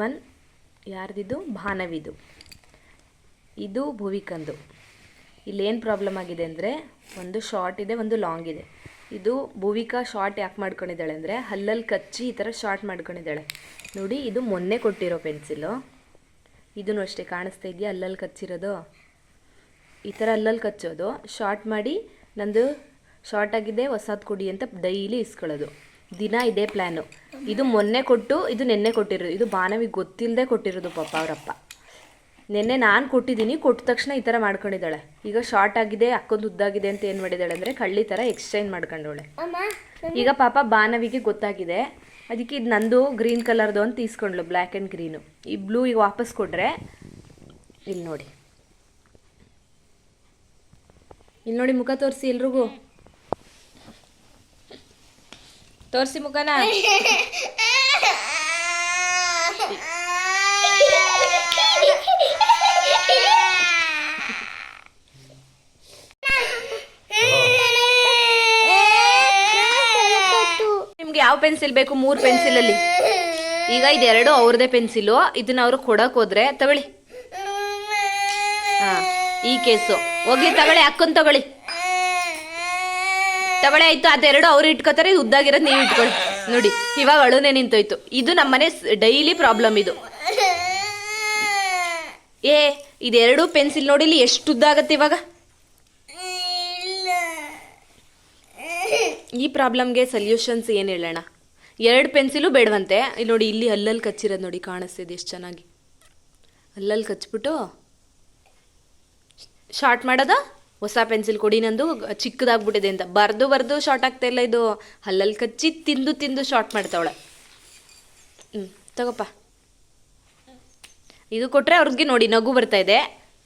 One ಯಾರ್ದಿದು ಭಾನವಿದು, ಇದು ಭುವಿಕಂದು. ಇಲ್ಲೇನು problem ಆಗಿದೆ ಅಂದರೆ ಒಂದು ಶಾರ್ಟ್ ಇದೆ, ಒಂದು ಲಾಂಗ್ ಇದೆ. ಇದು ಭುವಿಕಾ ಶಾರ್ಟ್ ಯಾಕೆ ಮಾಡ್ಕೊಂಡಿದ್ದಾಳೆ ಅಂದರೆ ಹಲ್ಲಲ್ಲಿ ಕಚ್ಚಿ ಈ ಥರ ಶಾರ್ಟ್ ಮಾಡ್ಕೊಂಡಿದ್ದಾಳೆ ನೋಡಿ. ಇದು ಮೊನ್ನೆ ಕೊಟ್ಟಿರೋ ಪೆನ್ಸಿಲು, ಇದೂ ಅಷ್ಟೇ ಕಾಣಿಸ್ತಾ ಇದೆಯಾ ಅಲ್ಲಲ್ಲಿ ಕಚ್ಚಿರೋದು. ಈ ಥರ ಅಲ್ಲಲ್ಲಿ ಕಚ್ಚೋದು, ಶಾರ್ಟ್ ಮಾಡಿ ನಂದು ಶಾರ್ಟ್ ಆಗಿದೆ ಹೊಸದು ಕೊಡಿ ಅಂತ ಡೈಲಿ ಇಸ್ಕೊಳ್ಳೋದು. ದಿನ ಇದೇ ಪ್ಲ್ಯಾನು. ಇದು ಮೊನ್ನೆ ಕೊಟ್ಟು ಇದು ನೆನ್ನೆ ಕೊಟ್ಟಿರೋದು. ಇದು ಬಾನವಿಗೆ ಗೊತ್ತಿಲ್ಲದೆ ಕೊಟ್ಟಿರೋದು ಪಾಪ ಅವರಪ್ಪ. ನೆನ್ನೆ ನಾನು ಕೊಟ್ಟಿದ್ದೀನಿ, ಕೊಟ್ಟ ತಕ್ಷಣ ಈ ಥರ ಮಾಡ್ಕೊಂಡಿದ್ದಾಳೆ. ಈಗ ಶಾರ್ಟ್ ಆಗಿದೆ ಅಕ್ಕೊಂದು ಉದ್ದಾಗಿದೆ ಅಂತ ಏನು ಮಾಡಿದ್ದಾಳೆ ಅಂದರೆ ಕಳ್ಳಿ ಥರ ಎಕ್ಸ್ಚೇಂಜ್ ಮಾಡ್ಕೊಂಡವಳೆ. ಈಗ ಪಾಪ ಬಾನವಿಗೆ ಗೊತ್ತಾಗಿದೆ, ಅದಕ್ಕೆ ಇದು ನಂದು ಗ್ರೀನ್ ಕಲರ್ದು ಅಂತ ಈಸ್ಕೊಂಡ್ಲು, ಬ್ಲ್ಯಾಕ್ ಆ್ಯಂಡ್ ಗ್ರೀನು. ಈ ಬ್ಲೂ ಈಗ ವಾಪಸ್ ಕೊಟ್ಟರೆ ಇಲ್ಲಿ ನೋಡಿ, ಇಲ್ಲಿ ನೋಡಿ ಮುಖ ತೋರಿಸಿ ಎಲ್ರಿಗೂ ತೋರಿಸಿ ಮುಖನ. ನಿಮ್ಗೆ ಯಾವ ಪೆನ್ಸಿಲ್ ಬೇಕು? 3 ಪೆನ್ಸಿಲಲ್ಲಿ. ಈಗ ಇದೆರಡು ಅವ್ರದೇ ಪೆನ್ಸಿಲು, ಇದನ್ನ ಅವರು ಕೊಡಕ್ಕೆ ಹೋದ್ರೆ ತಗೊಳ್ಳಿ. ಹಾಂ ಈ ಕೇಸು ಹೋಗ್ಲಿ ತಗೊಳ್ಳಿ, ಅಕ್ಕನ್ ತಗೊಳ್ಳಿ ತಗೊಳ್ಳಿ ಆಯ್ತು. ಅದೆರಡು ಅವ್ರು ಇಟ್ಕೋತಾರೆ, ಇದು ಉದ್ದಾಗಿರೋದು ನೀವು ಇಟ್ಕೊಳ್ಳಿ. ನೋಡಿ ಇವಾಗ ಅಳುನೇ ನಿಂತೋಯ್ತು. ಇದು ನಮ್ಮನೆ ಡೈಲಿ ಪ್ರಾಬ್ಲಮ್ ಇದು. ಇದೆರಡು ಪೆನ್ಸಿಲ್ ನೋಡಿ ಇಲ್ಲಿ ಎಷ್ಟು ಉದ್ದ ಆಗತ್ತೆ ಇವಾಗ. ಈ ಪ್ರಾಬ್ಲಮ್ಗೆ ಸೊಲ್ಯೂಷನ್ಸ್ ಏನು ಹೇಳೋಣ? 2 ಪೆನ್ಸಿಲು ಬೇಡವಂತೆ. ಇಲ್ಲಿ ನೋಡಿ, ಇಲ್ಲಿ ಹಲ್ಲಲ್ಲಿ ಕಚ್ಚಿರೋದು ನೋಡಿ, ಕಾಣಿಸ್ತಿದೆ ಎಷ್ಟು ಚೆನ್ನಾಗಿ. ಹಲ್ಲಲ್ಲಿ ಕಚ್ಬಿಟ್ಟು ಶಾರ್ಟ್ ಮಾಡೋದ. ಹೊಸ ಪೆನ್ಸಿಲ್ ಕೊಡಿ, ನಂದು ಚಿಕ್ಕದಾಗ್ಬಿಟ್ಟಿದೆ ಅಂತ ಬರ್ದು ಶಾರ್ಟ್ ಆಗ್ತಾ ಇಲ್ಲ. ಇದು ಹಲ್ಲಲ್ಲಿ ಕಚ್ಚಿ ತಿಂದು ಶಾರ್ಟ್ ಮಾಡ್ತಾವಳೆ. ತಗೋಪ್ಪ, ಇದು ಕೊಟ್ಟರೆ ಅವ್ರಿಗೆ ನೋಡಿ ನಗು ಬರ್ತಾ ಇದೆ.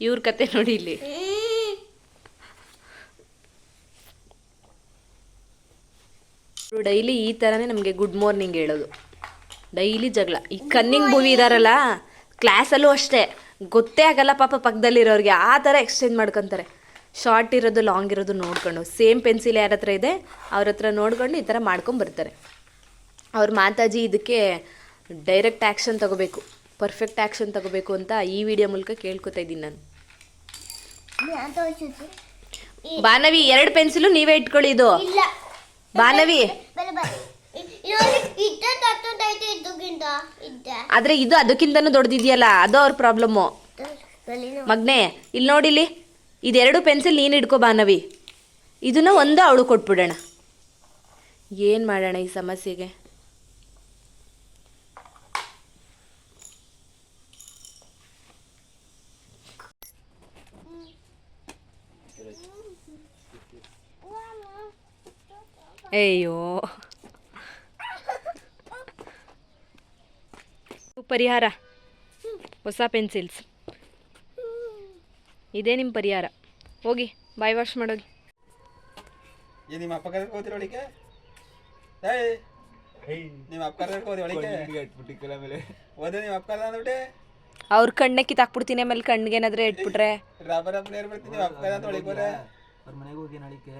ಇವ್ರ ಕತೆ ನೋಡಿ ಇಲ್ಲಿ. ಡೈಲಿ ಈ ಥರನೇ ನಮಗೆ ಗುಡ್ ಮಾರ್ನಿಂಗ್ ಹೇಳೋದು, ಡೈಲಿ ಜಗಳ. ಈ ಕನ್ನಿಂಗ್ ಭುವಿ ಇದಾರಲ್ಲ ಕ್ಲಾಸಲ್ಲೂ ಅಷ್ಟೇ, ಗೊತ್ತೇ ಆಗಲ್ಲ ಪಾಪ ಪಕ್ಕದಲ್ಲಿರೋರಿಗೆ. ಆ ಥರ ಎಕ್ಸ್ಚೇಂಜ್ ಮಾಡ್ಕೊತಾರೆ. ಶಾರ್ಟ್ ಇರೋದು ಲಾಂಗ್ ಇರೋದು ನೋಡ್ಕೊಂಡು, ಸೇಮ್ ಪೆನ್ಸಿಲ್ ಯಾರ ಹತ್ರ ಇದೆ ಅವ್ರ ಹತ್ರ ನೋಡ್ಕೊಂಡು ಈ ಥರ ಮಾಡ್ಕೊಂಬರ್ತಾರೆ. ಅವ್ರ ಮಾತಾಜಿ ಇದಕ್ಕೆ ಡೈರೆಕ್ಟ್ ಆ್ಯಕ್ಷನ್ ತಗೋಬೇಕು, ಪರ್ಫೆಕ್ಟ್ ಆ್ಯಕ್ಷನ್ ತಗೋಬೇಕು ಅಂತ ಈ ವಿಡಿಯೋ ಮೂಲಕ ಕೇಳ್ಕೊತಾ ಇದ್ದೀನಿ ನಾನು. ಬಾನವಿ 2 ಪೆನ್ಸಿಲು ನೀವೇ ಇಟ್ಕೊಳ್ಳಿ. ಇದು ಬಾನವಿ ಆದ್ರೆ ಇದು ಅದಕ್ಕಿಂತನೂ ದೊಡ್ಡದಿದೆಯಲ್ಲ, ಅದು ಅವ್ರ ಪ್ರಾಬ್ಲಮ್ಮು. ಮಗ್ನೆ ಇಲ್ಲಿ ನೋಡಿಲಿ, ಇದೆರಡು ಪೆನ್ಸಿಲ್ ನೀನು ಇಟ್ಕೋ ಬಾನವಿ, ಇದನ್ನ ಒಂದು ಅವಳು ಕೊಟ್ಬಿಡೋಣ. ಏನು ಮಾಡೋಣ ಈ ಸಮಸ್ಯೆಗೆ? ಅಯ್ಯೋ, ಪರಿಹಾರ ಹೊಸ ಪೆನ್ಸಿಲ್ಸ್ ಇದೇ ನಿಮ್ಮ ಪರಿಹಾರ. ಹೋಗಿ ಬಾಯ್ ವಾಶ್ ಮಾಡೋಗಿ. ನಿಮ್ಮ ಅಪ್ಪ ಕರೆದು ಹೋಗ್ತೀರ ಒಳಿಕೆ? ನಿಮ್ಮ ಅಪ್ಪ ಕರೆದು ಹೋದಿ ಒಳಿಕೆ ಮೇಲೆ ಓದಿ. ನಿಮ್ಮ ಅಪ್ಪ ಕರೆದ ಅಂದ್ಬಿಟ್ಟೆ ಅವ್ರ ಕಣ್ಣೆ ಕಿತ್ತಾಕ್ಬಿಡ್ತೀನಿ. ಆಮೇಲೆ ಕಣ್ಣಿಗೆ ಏನಾದ್ರೆ ಇಟ್ಬಿಟ್ರೆ ರಬ್ಬರ್ ನೇರ್ ಬರ್ತೀನಿ. ನಿಮ್ಮ ಅಪ್ಪ ಕರೆದ ಒಳಿಕೆ ಹೋದ್ರೆ ಅವ್ರ ಮನೆಗೆ ಹೋಗಿ ನಳಿಕೆ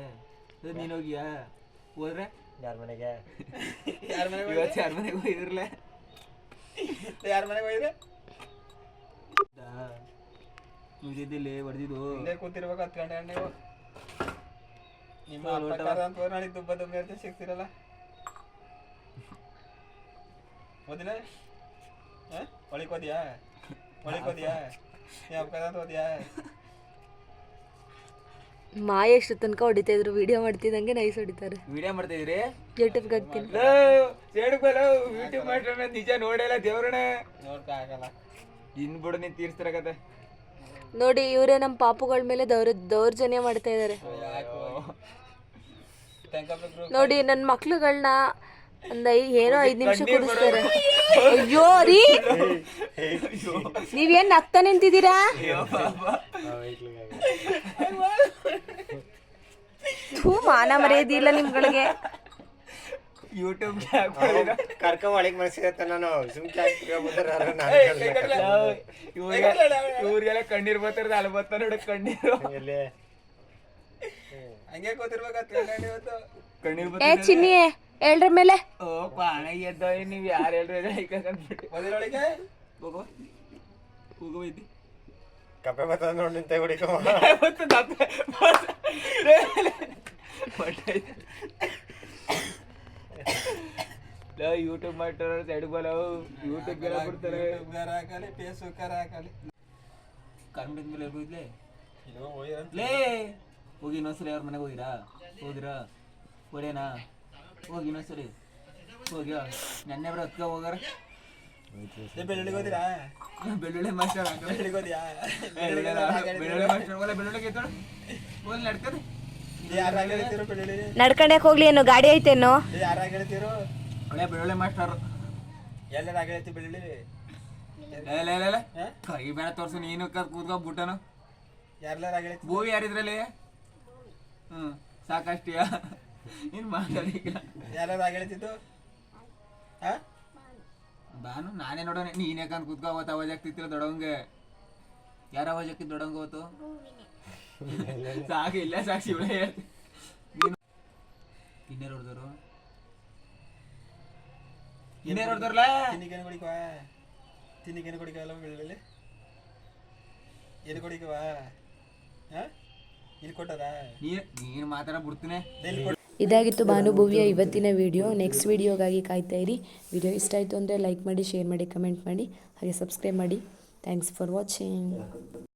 ನೀನು ಹೋಗಿಯಾ? ಹೋದ್ರೆ ಯಾರ ಮನೆಗೆ ಹೋಗಿದ್ರಲ್ಲ? ಯಾರ ಮನೆಗೆ ಹೋಗಿದ್ರೆ ಇದಿದ್ದಿಲ್ಲ ಹೊಡೆದಿದ್ದು ಇಲ್ಲೇ ಕೂತಿರ್ಬೇಕು 10 ಗಂಟೆ ನೀವು. ನಿಮ್ಮ ಅಪ್ಪ ಅಂತ ನಾಳೆ ದುಬ್ಬ ಇರ್ತೀವಿ, ಸಿಗ್ತಿರಲ್ಲ. ಓದಿಲ್ಲ ಒಳಿಕ್ ಹೋದ್ಯಾ? ನಿಮ್ಮ ಅಪ್ಪ ಅಂತ ಹೋದ್ಯಾ? ಮಾಯ ಎಷ್ಟು ತನಕ ಹೊಡಿತಾ ಇದ್ರು, ವಿಡಿಯೋ ಮಾಡ್ತಿದ್ದಂಗೆ ನೈಸ್ ಹೊಡಿತಾರೆ. ವಿಡಿಯೋ ಮಾಡ್ತಾ ಇದ್ರಿ ಯೂಟ್ಯೂಬ್ಗೆ ಹಾಕ್ತೀನಿ. ಯೂಟ್ಯೂಬ್ ಮಾಡ್ರೆ ನಿಜ ನೋಡಲ್ಲ ದೇವ್ರಣ್ಣ, ನೋಡ್ಕ ಆಗಲ್ಲ. ಇನ್ ಬಿಡು ನೀನ್ ತೀರ್ಸ್ತಿರಕತ್ತೆ ನೋಡಿ. ಇವರೇ ನಮ್ಮ ಪಾಪುಗಳ ಮೇಲೆ ದೌರ್ಜನ್ಯ ಮಾಡ್ತಾ ಇದ್ದಾರೆ ನೋಡಿ. ನನ್ನ ಮಕ್ಳುಗಳನ್ನ ಏನೋ 5 ನಿಮಿಷ ಕೂರಿಸ್ತಾರೆ. ಅಯ್ಯೋ ರೀ, ನೀವೇನ್ ನಗ್ತಾ ನಿಂತಿದ್ದೀರಾ? ಮಾನ ಮರ್ಯಾದಿಲ್ಲ ನಿಮ್ಗಳಿಗೆ. ಯೂಟ್ಯೂಬ್ ಕರ್ಕ ಒಳಗೆ ಮನಸ್ಸಿರತ್ತ ನಾನು ಇವ್ರಿಗೆಲ್ಲ ಕಣ್ಣೀರ್ ಬರ್ತಾರ, ಅಲ್ಲಿ ಬರ್ತಾರ ನೋಡ ಕಣ್ಣೀರು. ಹಂಗೆ ಕೂತಿರ್ಬೇಕು ಕಣ್ಣೀರ್ ಏ ಚಿನ್ನಿ ಹೇಳ್ರ ಮೇಲೆ. ಓ ಪಾಣ ಎದ್ದ, ನೀವ್ ಯಾರು ಹೇಳ್ರಿ ಓದಿರೊಳಗೆ ಹೋಗವ ಹೋಗವ ಇದ್ದಿ ಕಪ್ಪೆ ಬರ್ತದ ನೋಡಿ ನಿಂತೆ ಹುಡುಕೋ ಯೂಟ್ಯೂಬ್ ಮಾಡ್ತಾರ ಸೈಡ್ ಬಲ ಯೂಟ್ಯೂಬ್ ಬಿಡ್ತಾರೆ ಹಾಕಲಿ ಫೇಸ್ಬುಕ್ ಹಾಕಲಿ ಕರ್ಮಿದ ಮೇಲೆ ಹೋಗಿದ್ಲೆ ಇದು ಹೋಗಿರಂತ ಲೇ ಹೋಗಿ ಇನ್ನೊಂದ್ಸರಿ ಅವ್ರ ಮನೆಗೆ ಹೋಗಿರಾ ಹೊಡೇನಾ ಹೋಗಿ ಇನ್ನೊಂದ್ಸರಿ ಹೋಗ್ಯ ನೆನ್ನೆ ಬರ ಹತ್ಕ ಹೋಗಾರ ಬೆಳ್ಳುಳ್ಳಿಗೆ ಹೋದಿರಾ ಬೆಳ್ಳುಳ್ಳಿ ಮಾಸ್ಟರ್ ಬೆಳ್ಳುಳ್ಳಿಗೆ ಹೋದ್ಯಾ ಬೆಳ್ಳುಳ್ಳಿ ಮಾಸ್ಟರ್ ಹೋಗಲ್ಲ ಬೆಳ್ಳುಳ್ಳಿ ಕೇಳ್ತಾಳ ಹೋಗಿ ನಡ್ಕದೆ ಯಾರಾಗ ಹೇಳ್ತೀರೋ ಬೆಳ್ಳುಳ್ಳಿ ನಡ್ಕೊಂಡಕ್ಕೆ ಹೋಗ್ಲಿ ಏನು ಗಾಡಿ ಐತೇನೋ ಯಾರಾಗ ಹೇಳ್ತೀರೋ ಒಳ್ಳೆ ಬೆಳ್ಳುಳ್ಳಿ ಮಾಸ್ಟರ್ ಎಲ್ಲರಾಗ ಹೇಳ್ತಿ ಬೆಳ್ಳುಳ್ಳಿ ಕೈ ಬೇಡ ತೋರ್ಸು ನೀನು ಕೂತ್ಕೊ ಬುಟ್ಟನು ಯಾರ್ಲಾರಾಗ ಹೇಳ್ತಿ ಬೋವಿ ಯಾರಿದ್ರಲ್ಲಿ ಸಾಕಷ್ಟಿಯಾ ನೀನು ಮಾತಾಡಿ ಯಾರಾಗ ಹೇಳ್ತಿದ್ದು ಹಾ ಬಾನು ನಾನೇ ನೋಡೋಣ ನೀನ್ ಯಾಕಂತ ಕೂತ್ಕೊ ಅವತ್ತು ಅವಾಜ್ ಆಗ್ತಿತ್ತಿಲ್ಲ ದೊಡ್ಡವಂಗೆ ಯಾರ ಅವಾಜ್ ಆಗ್ತಿತ್ತು ದೊಡ್ಡವಂಗ ಅವತ್ತು ಸಾಕು ಇಲ್ಲ ಸಾಕ್ಷಿ ಇವಳೆ ಹೇಳ್ತಿ ಇನ್ನೇರು ಹೊಡೆದವರು ಇನ್ನೇರು ಹೊಡೆದವ್ರಲ್ಲ ತಿನ್ನಿಗೇನು ಕುಡಿಕಲ್ಲ ಬೆಳ್ಳುಳ್ಳಿ ಏನು ಕುಡಿಕವಾ ಹಾ ಇಲ್ಲಿ ಕೊಟ್ಟದ ನೀನು ಮಾತಾಡ ಬಿಡ್ತೀನಿ ಇದಾಗಿತ್ತು ಭಾನುಭೂವಿಯ ಇವತ್ತಿನ ವಿಡಿಯೋ. ನೆಕ್ಸ್ಟ್ ವಿಡಿಯೋಗಾಗಿ ಕಾಯ್ತಾ ಇರಿ. ವಿಡಿಯೋ ಇಷ್ಟ ಆಯಿತು ಅಂದರೆ ಲೈಕ್ ಮಾಡಿ, ಶೇರ್ ಮಾಡಿ, ಕಮೆಂಟ್ ಮಾಡಿ, ಹಾಗೆ ಸಬ್ಸ್ಕ್ರೈಬ್ ಮಾಡಿ. Thanks for watching.